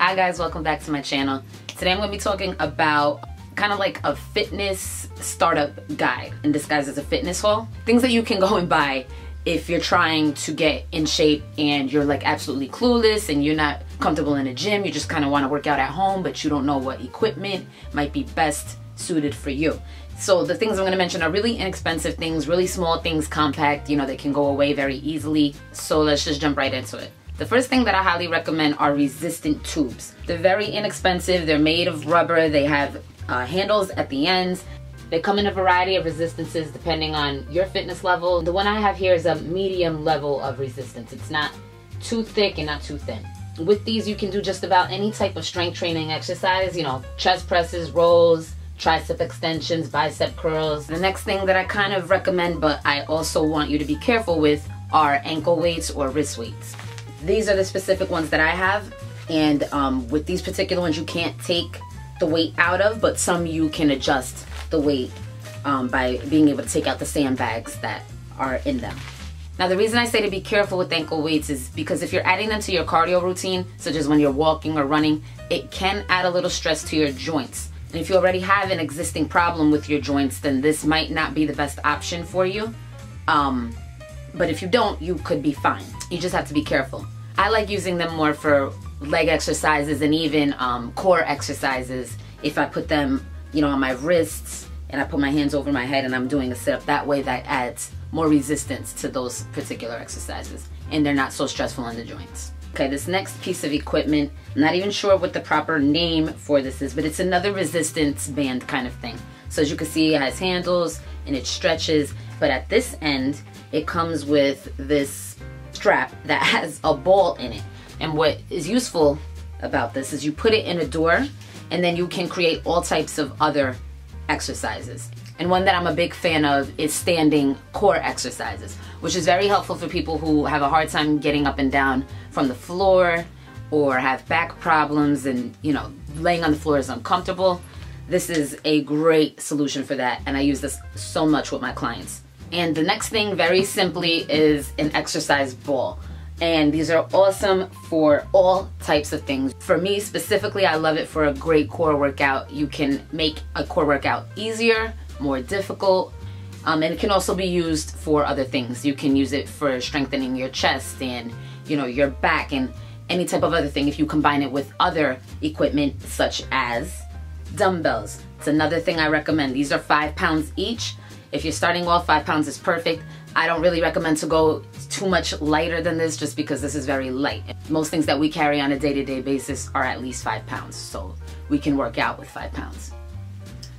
Hi guys, welcome back to my channel. Today I'm going to be talking about kind of like a fitness startup guide in disguise as a fitness haul. Things that you can go and buy if you're trying to get in shape and you're like absolutely clueless and you're not comfortable in a gym. You just kind of want to work out at home, but you don't know what equipment might be best suited for you. So the things I'm going to mention are really inexpensive things, really small things, compact, you know, they can go away very easily. So let's just jump right into it. The first thing that I highly recommend are resistant tubes. They're very inexpensive. They're made of rubber. They have handles at the ends. They come in a variety of resistances depending on your fitness level. The one I have here is a medium level of resistance. It's not too thick and not too thin. With these, you can do just about any type of strength training exercise, you know, chest presses, rows, tricep extensions, bicep curls. The next thing that I kind of recommend, but I also want you to be careful with, are ankle weights or wrist weights. These are the specific ones that I have, and with these particular ones you can't take the weight out of, but some you can adjust the weight by being able to take out the sandbags that are in them. Now the reason I say to be careful with ankle weights is because if you're adding them to your cardio routine, such as when you're walking or running, it can add a little stress to your joints. And if you already have an existing problem with your joints, then this might not be the best option for you. But if you don't, you could be fine. You just have to be careful. I like using them more for leg exercises and even core exercises. If I put them, you know, on my wrists and I put my hands over my head and I'm doing a sit-up, that way that adds more resistance to those particular exercises and they're not so stressful on the joints. Okay, this next piece of equipment, I'm not even sure what the proper name for this is, but it's another resistance band kind of thing. So as you can see, it has handles and it stretches, but at this end, it comes with this strap that has a ball in it. And what is useful about this is you put it in a door and then you can create all types of other exercises. And one that I'm a big fan of is standing core exercises, which is very helpful for people who have a hard time getting up and down from the floor or have back problems and, you know, laying on the floor is uncomfortable. This is a great solution for that, and I use this so much with my clients. And the next thing, very simply, is an exercise ball. And these are awesome for all types of things. For me specifically, I love it for a great core workout. You can make a core workout easier, more difficult, and it can also be used for other things. You can use it for strengthening your chest and, you know, your back and any type of other thing if you combine it with other equipment such as dumbbells. It's another thing I recommend. These are 5 pounds each. If you're starting off, 5 pounds is perfect. I don't really recommend to go too much lighter than this just because this is very light. Most things that we carry on a day-to-day basis are at least 5 pounds, so we can work out with 5 pounds.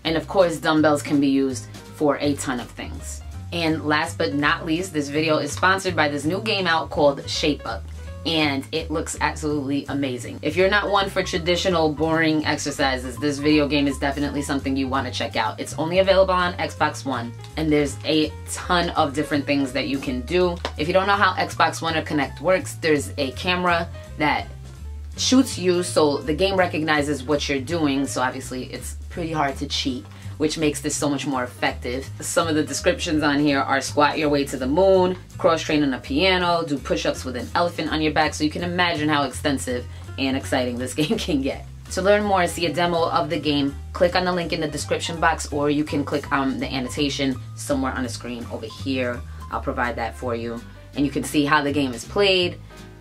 And of course, dumbbells can be used for a ton of things. And last but not least, this video is sponsored by this new game out called Shape Up. And it looks absolutely amazing. If you're not one for traditional boring exercises, this video game is definitely something you want to check out. It's only available on Xbox One, and there's a ton of different things that you can do. If you don't know how Xbox One or Kinect works, there's a camera that shoots you, so the game recognizes what you're doing, so obviously it's pretty hard to cheat, which makes this so much more effective. Some of the descriptions on here are squat your way to the moon, cross train on a piano, do push-ups with an elephant on your back, so you can imagine how extensive and exciting this game can get. To learn more and see a demo of the game, click on the link in the description box, or you can click on the annotation somewhere on the screen over here. I'll provide that for you. And you can see how the game is played,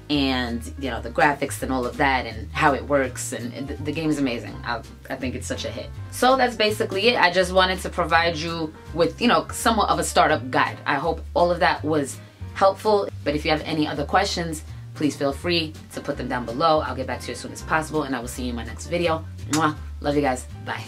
and you know, the graphics and all of that and how it works, and the game is amazing. I think it's such a hit. So that's basically it. I just wanted to provide you with, you know, somewhat of a startup guide. I hope all of that was helpful, but if you have any other questions, please feel free to put them down below. I'll get back to you as soon as possible, and I will see you in my next video. Mwah. Love you guys. Bye.